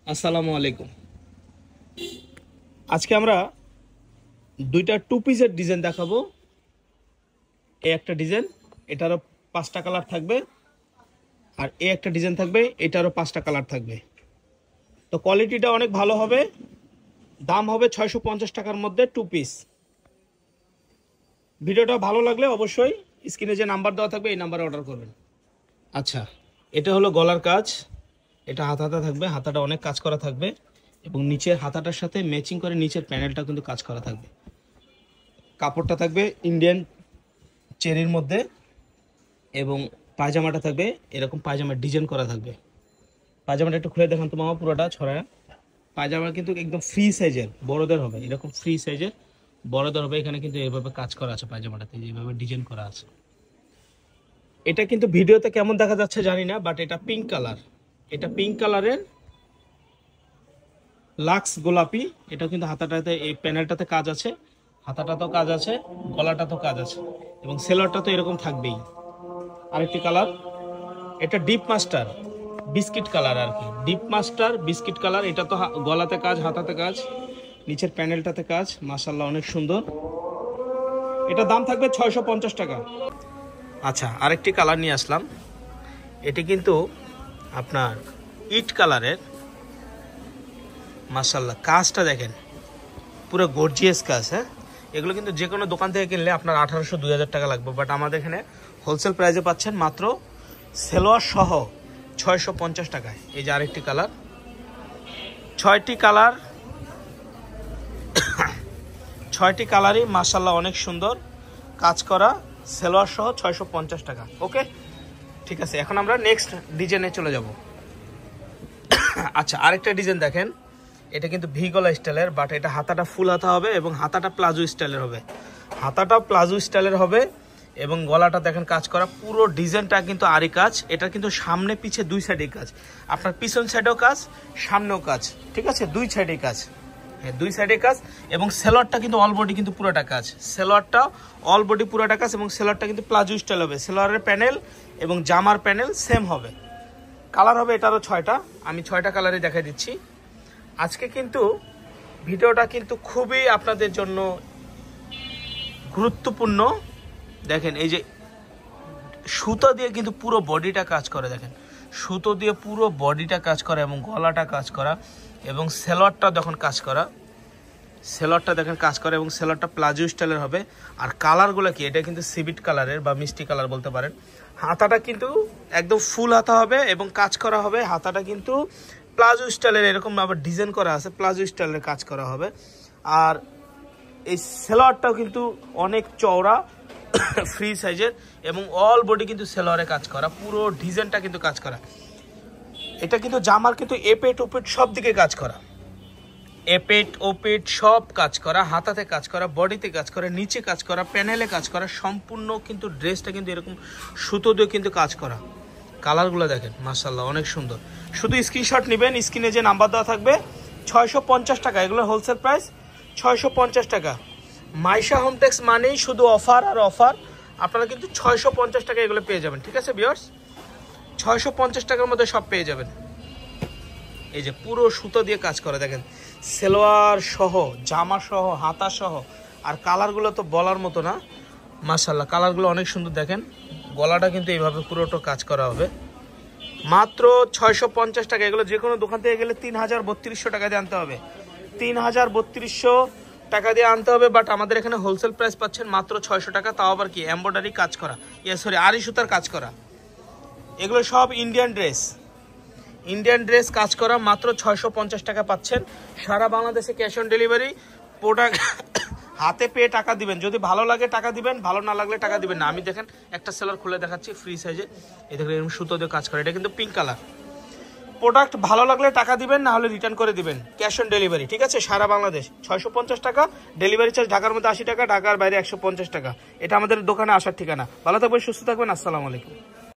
আসসালামু আলাইকুম। আজকে আমরা দুইটা টু পিসের ডিজাইন দেখাবো। এই একটা ডিজাইন, এটারও 5টা কালার থাকবে, আর এই একটা ডিজাইন থাকবে, এটারও 5টা কালার থাকবে। তো কোয়ালিটিটা অনেক ভালো হবে। দাম হবে 650 টাকার মধ্যে টু পিস। ভিডিওটা ভালো লাগলে অবশ্যই স্ক্রিনে যে নাম্বার দেওয়া থাকবে এই নাম্বারে অর্ডার করবেন। আচ্ছা, এটা হলো গলার কাজ। এটা হাতা থাকবে, হাতাটা অনেক কাজ করা থাকবে এবং নিচের হাতাটার সাথে ম্যাচিং করে নিচের প্যানেলটা কিন্তু কাজ করা থাকবে। কাপড়টা থাকবে ইন্ডিয়ান চেরির মধ্যে এবং পায়জামাটা থাকবে এরকম পায়জামার ডিজাইন করা থাকবে। পায়জামাটা একটু খুলে দেখান তো মামা, পুরোটা ছড়ায়। পায়জামা কিন্তু একদম ফ্রি সাইজের, বড়দের হবে, এরকম ফ্রি সাইজের বড়দের হবে। এখানে কিন্তু এইভাবে কাজ করা আছে, পায়জামাটাতে যেভাবে ডিজাইন করা আছে। এটা কিন্তু ভিডিওতে কেমন দেখা যাচ্ছে জানি না, বাট এটা পিঙ্ক কালার। এটা পিঙ্ক কালারের লাক্স গোলাপি। এটা কিন্তু হাতাটাতে এই প্যানেলটাতে কাজ আছে, হাতাটাতেও কাজ আছে, গলাটাতেও কাজ আছে এবং সেলারটা তো এরকম থাকবেই। আরেকটি কালার, এটা ডিপ মাস্টার বিস্কিট কালার আর কি, ডিপ মাস্টার বিস্কিট কালার। এটা তো গলাতে কাজ, হাতাতে কাজ, নিচের প্যানেলটাতে কাজ, মাশাআল্লাহ অনেক সুন্দর। এটা দাম থাকবে 650 টাকা। আচ্ছা, আরেকটি কালার নিয়ে আসলাম। এটি কিন্তু আপনার ইট কালারের, মাশাআল্লাহ কাজটা দেখেন, পুরো গর্জিয়াস কাজ। হ্যাঁ, এগুলো কিন্তু যে কোনো দোকান থেকে কিনলে আপনার 1800-2000 টাকা লাগবে, বাট আমাদের এখানে হোলসেল প্রাইসে পাচ্ছেন মাত্র সেলোয়ার সহ 650 টাকায়। এই যে আরেকটি কালার, 6টি কালার, 6টি কালারই মাশাআল্লাহ অনেক সুন্দর কাজ করা, সেলোয়ার সহ 650 টাকা। ওকে, ঠিক আছে, এখন আমরা নেক্সট ডিজাইনে চলে যাব। আচ্ছা, আরেকটা ডিজাইন দেখেন। এটা কিন্তু ভি গলা স্টাইলের, বাট এটা হাতাটা ফুল হাতা হবে এবং হাতাটা প্লাজো স্টাইলের হবে। হাতাটাও প্লাজো স্টাইলের হবে এবং গলাটা দেখেন কাজ করা, পুরো ডিজাইনটা কিন্তু আরি কাজ। এটা কিন্তু সামনে পিছে দুই সাইডে কাজ, আপনার পিছন সাইডেও কাজ, সামনেও কাজ, ঠিক আছে, দুই সাইডে কাজ। হ্যাঁ, দুই সাইডে কাজ এবং সেলোয়ারটা কিন্তু অল বডি কিন্তু পুরোটা কাজ। সেলোয়ারটা অল বডি পুরোটা কাজ এবং সেলোয়ারটা কিন্তু প্লাজো স্টাইল হবে। সেলোয়ারের প্যানেল এবং জামার প্যানেল সেম হবে। কালার হবে এটারও 6টা, আমি 6টা কালারে দেখাই দিচ্ছি। আজকে কিন্তু ভিডিওটা কিন্তু খুবই আপনাদের জন্য গুরুত্বপূর্ণ। দেখেন, এই যে সুতো দিয়ে কিন্তু পুরো বডিটা কাজ করে, দেখেন সুতো দিয়ে পুরো বডিটা কাজ করা এবং গলাটা কাজ করা এবং সেলোয়ারটা যখন কাজ করা, সেলোয়ারটা দেখেন কাজ করে এবং সেলোয়ারটা প্লাজো স্টাইলের হবে। আর কালারগুলো কি, এটা কিন্তু সিভিট কালারের বা মিষ্টি কালার বলতে পারেন। হাতাটা কিন্তু একদম ফুল হাতা হবে এবং কাজ করা হবে। হাতাটা কিন্তু প্লাজো স্টাইলের এরকম আবার ডিজাইন করা আছে, প্লাজো স্টাইলের কাজ করা হবে। আর এই সেলোয়ারটাও কিন্তু অনেক চওড়া, ফ্রি সাইজের এবং অল বডি কিন্তু সেলোয়ারে কাজ করা, পুরো ডিজাইনটা কিন্তু কাজ করা। এটা কিন্তু জামার কিন্তু এপেট ওপেট সব দিকে কাজ করা, এপেট ওপেট সব কাজ করা, হাতাতে কাজ করা, বডিতে কাজ করা, নিচে কাজ করা, প্যানেলে কাজ করা, সম্পূর্ণ কিন্তু ড্রেসটা কিন্তু এরকম সুতো দিয়ে কিন্তু কাজ করা। কালারগুলো দেখেন মাশাআল্লাহ অনেক সুন্দর। শুধু স্ক্রিনশট নেবেন, স্ক্রিনে যে নাম্বার দেওয়া থাকবে। 650 টাকা, এগুলো হোলসেল প্রাইস 650 টাকা। মাইশা হোমটেক্স মানেই শুধু অফার আর অফার। আপনারা কিন্তু 650 টাকা এগুলো পেয়ে যাবেন, ঠিক আছে ভিউয়ার্স, 650 টাকার মধ্যে সব পেয়ে যাবেন। এই যে পুরো সুতো দিয়ে কাজ করে, দেখেন সেলোয়ার সহ, জামা সহ, হাতা সহ। আর কালারগুলো তো বলার মতো না, মাশাআল্লাহ কালারগুলো অনেক সুন্দর। দেখেন গলাটা কিন্তু এইভাবে পুরোটা কাজ করা হবে, মাত্র 650 টাকা। এগুলো যে কোনো দোকান থেকে গেলে 3300 টাকা দিয়ে আনতে হবে, 3300 টাকা দিয়ে আনতে হবে। বাট আমাদের এখানে হোলসেল প্রাইস পাচ্ছেন মাত্র 600 টাকা, তাও আবার কি এমব্রয়ডারি কাজ করা, সরি আরি সুতার কাজ করা। এগুলো সব ইন্ডিয়ান ড্রেস, ইন্ডিয়ান ড্রেস কাজ করা, মাত্র 650 টাকা পাচ্ছেন। সারা বাংলাদেশে ক্যাশ অন ডেলিভারি। প্রোডাক্ট হাতে পেয়ে টাকা দিবেন, যদি ভালো লাগে টাকা দিবেন, ভালো না লাগলে টাকা দিবেন না। আমি দেখেন একটা সেলার খুলে দেখাচ্ছি, ফ্রি সাইজে, এই দেখেন এরকম সুতো দিয়ে কাজ করে। এটা কিন্তু পিঙ্ক কালার। প্রোডাক্ট ভালো লাগলে টাকা দিবেন, না হলে রিটার্ন করে দিবেন, ক্যাশ অন ডেলিভারি, ঠিক আছে। সারা বাংলাদেশ 650 টাকা, ডেলিভারি চার্জ ঢাকার মধ্যে 80 টাকা, ঢাকার বাইরে 150 টাকা। এটা আমাদের দোকানে আসার ঠিকানা। ভালো থাকবেন, সুস্থ থাকবেন, আসসালামু আলাইকুম।